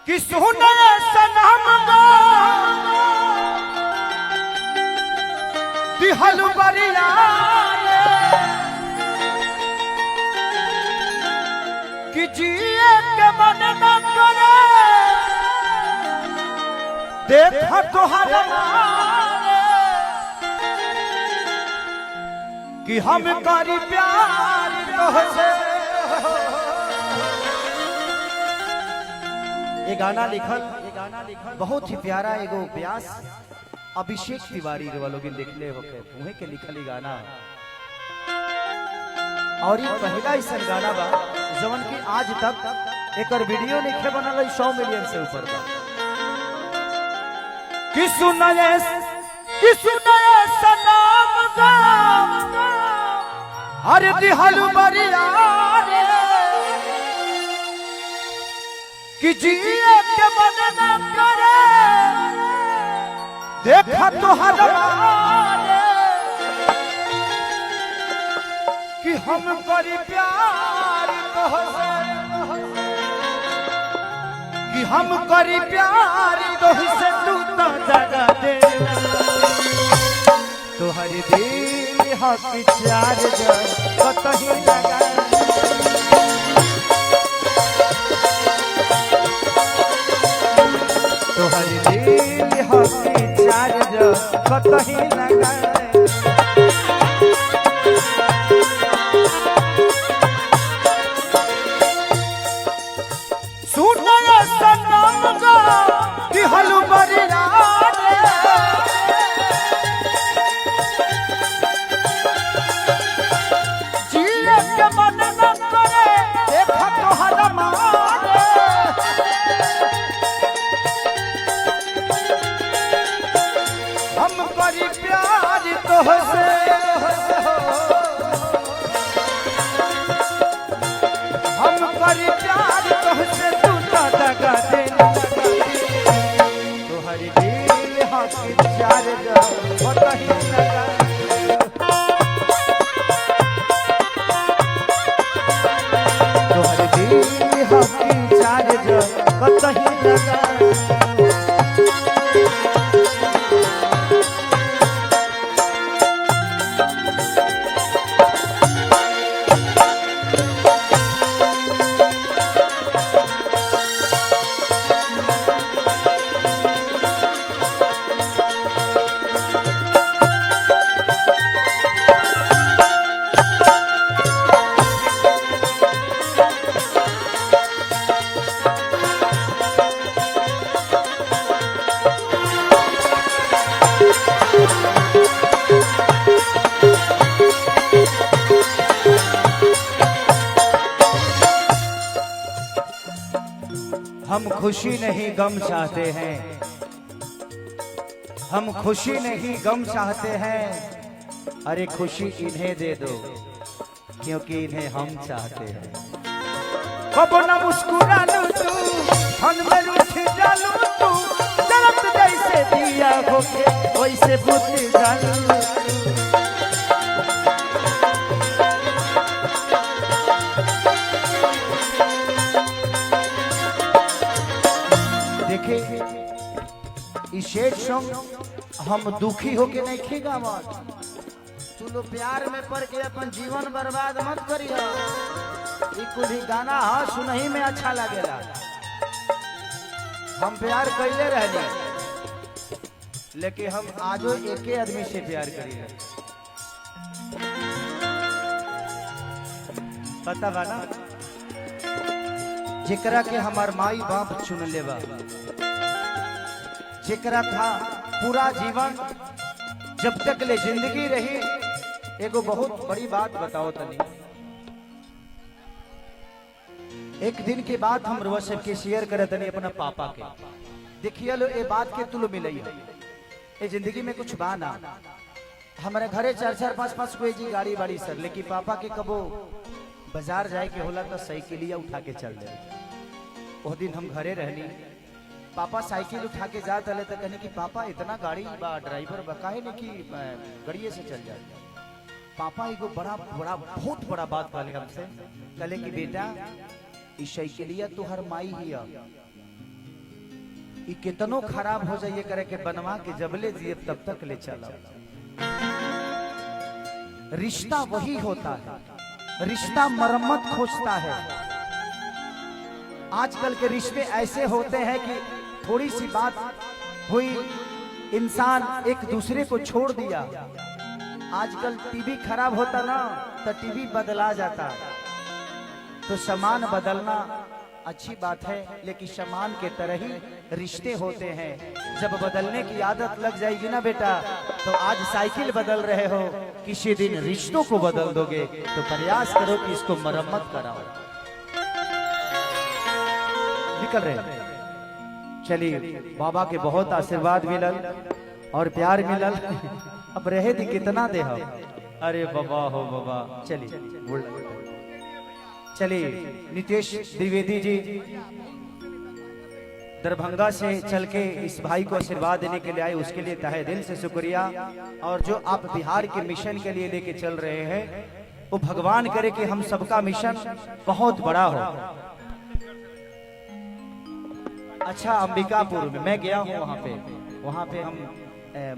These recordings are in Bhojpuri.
कि सुने सनम गा दिहल बरिया कि जिए के मन न करे देखा तोहर कि हम करी प्यार तोहसे। ये गाना लिखल बहुत ही प्यारा एगो व्यास अभिषेक तिवारी वालों के लिखले होके उहे के लिखल ही गाना और ये पहला ऐसा गाना बा जवन की आज तक एकर वीडियो लिखे बनल 100 मिलियन से ऊपर बा। कि सुनाए सनम गा हर दिहल बरिया रे कि जिए के मन न करे देखा तोहर कि हम करी प्यार तोहसे कि हम करी प्यार तोहसे तू तो जगा दे तोहर दिल हक चार कतही लगा तोहर दिल हक चार कतही लगा सुनाए सनम गा दिहल बरिया रे जिए के मन न करे देखा तोहर मारे हम करी प्यार तोहसे हम करी प्यार तोहसे तू तो दगा दे तोहर दिल हक चार कतही लगा तोहर दिल हक चार कतही लगा हम खुशी नहीं गम चाहते हैं हम खुशी नहीं गम चाहते हैं अरे खुशी इन्हें दे दो क्योंकि इन्हें हम चाहते हैं। कब न मुस्कुरा लू तू हम में रूठ जालू तू जलत जैसे दिया होके वैसे बुझ जालू देखे इस शेड सॉन्ग हम दुखी होके नहीं खेगा मत तू लो प्यार में पड़ के अपन जीवन बर्बाद मत करियो। ई कुल ही गाना हाँ सुनही में अच्छा लगेला। हम प्यार कैले रहनी लेकिन हम आजो एके आदमी से प्यार करी पता बा ना जेकरा के हमार माई बाप चुन लेवा जेकरा था पूरा जीवन जब तक ले जिंदगी रही। एगो बहुत बड़ी बात बताओ तनी एक दिन के बाद हम रोज सबके शेयर करे तनी अपना पापा के देखिए लो ये बात के तुल मिलई ये जिंदगी में कुछ बा ना हमारे घरे 4-4 5-5 कोई जी गाड़ी बाड़ी सर लेकिन पापा के कबो बाजार जाए के होला तो साइकिलिया उठा के चल दे। वो दिन हम घरे रहनी पापा साइकिल उठा के जा चले तो कहने की पापा इतना गाड़ी बा ड्राइवर बा काहे नहीं कि गाड़िए से चल जाए। पापा एगो बहुत बड़ा बात कहले हमसे कहले कि बेटा ई साइकिलिया तुहर माई हिया ई कितनो खराब हो जाइए करे के बनवा के जबले जिए तब तक ले चला। रिश्ता वही होता है, रिश्ता मरम्मत खोजता है। आजकल के रिश्ते ऐसे होते हैं कि थोड़ी सी बात हुई, इंसान एक दूसरे को छोड़ दिया। आजकल टीवी खराब होता ना तो टीवी बदला जाता। तो सामान बदलना अच्छी बात है, लेकिन सामान के तरह ही रिश्ते होते हैं। जब बदलने की आदत लग जाएगी ना बेटा, तो आज साइकिल बदल रहे हो, किसी दिन रिश्तों को बदल दोगे। तो प्रयास करो कि इसको मरम्मत कराओ। निकल रहे, चलिए बाबा के बहुत आशीर्वाद मिलल और प्यार मिलल। अब रहे दी कितना दे हो। अरे बाबा हो बाबा, चलिए नितेश द्विवेदी जी दरभंगा से चल के इस भाई को आशीर्वाद देने के लिए आए, उसके लिए तहे दिल से शुक्रिया। और जो आप बिहार के मिशन के लिए लेके चल रहे हैं, वो भगवान करे कि हम सबका मिशन बहुत बड़ा हो। अच्छा, अंबिकापुर में मैं गया हूँ, वहाँ पे हम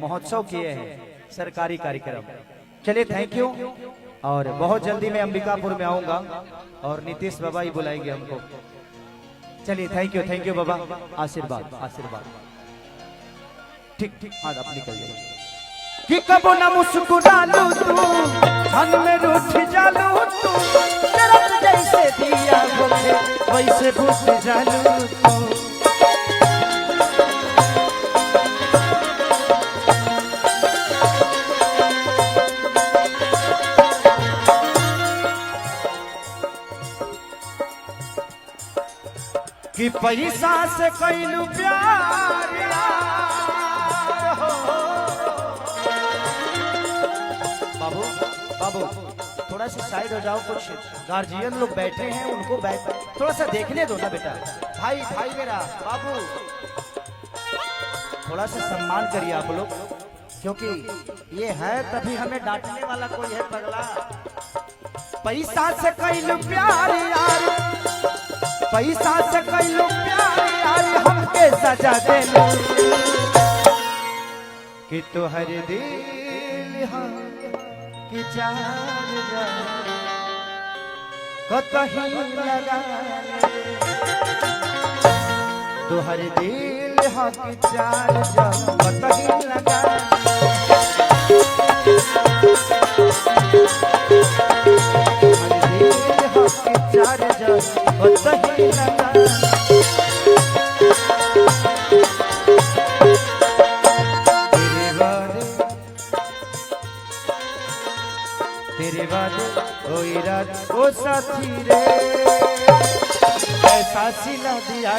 महोत्सव किए हैं, सरकारी कार्यक्रम। चलिए थैंक यू, और बहुत जल्दी मैं अंबिकापुर में आऊंगा और नीतीश बाबा ही बुलाएंगे हमको। चलिए थैंक यू बाबा, आशीर्वाद आशीर्वाद। ठीक ठीक, हाँ आप निकल जाइए। कि कबो ना मुस्कुरालू तू, मन में रूठ जालू तू, जरत जैसे दिया होके वैसे बुझ जालू तू। कि पैसा से कैलू प्यार हो। बाबू बाबू थोड़ा सा साइड हो जाओ, कुछ गार्जियन लोग बैठे हैं, उनको थोड़ा सा देखने दो ना बेटा। भाई भाई मेरा बाबू, थोड़ा सा सम्मान करिए आप लोग, क्योंकि ये है तभी हमें डांटने वाला कोई है पगला। पैसा से कैलू प्यार यार, पैसा से कैलू प्यार यार, हमके सजा देलू। कि तोहर दिल कि चार कतही लगा, तोहर दिल कि चार कतही लगा। तेरे वादे ओ इराद ओ साथी रे, ऐसा सिला दिया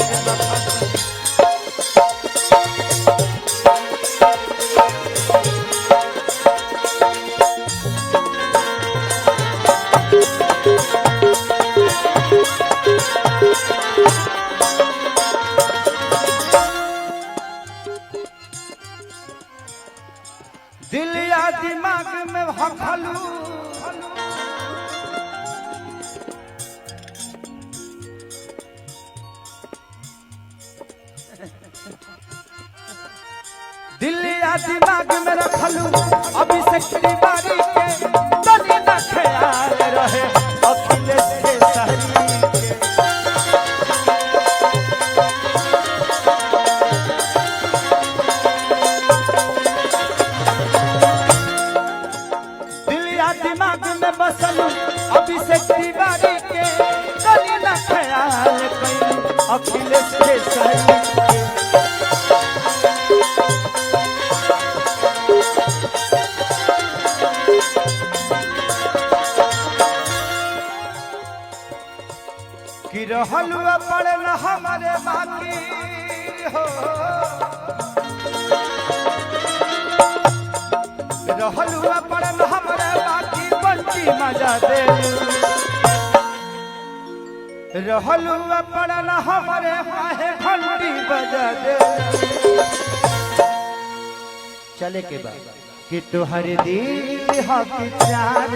दिल या दिमाग में हफलू। दिल या दिमाग में रखलू, अभी से बारी के तनी न ख्याल रहे अखिलेश के सहरी के। दिल या दिमाग में बसलू, अभी से बारी के तनी न ख्याल कई अखिलेश के सहरी के। कि रहलुआ पड़ल हमारे बाकी हो, रहलुआ पड़ल हमारे बाकी, बंटी मजा दे। रहलुआ पड़ल हमारे माहे, घंटी बजा दे। चले के बाद कि तुहर दिल कि चार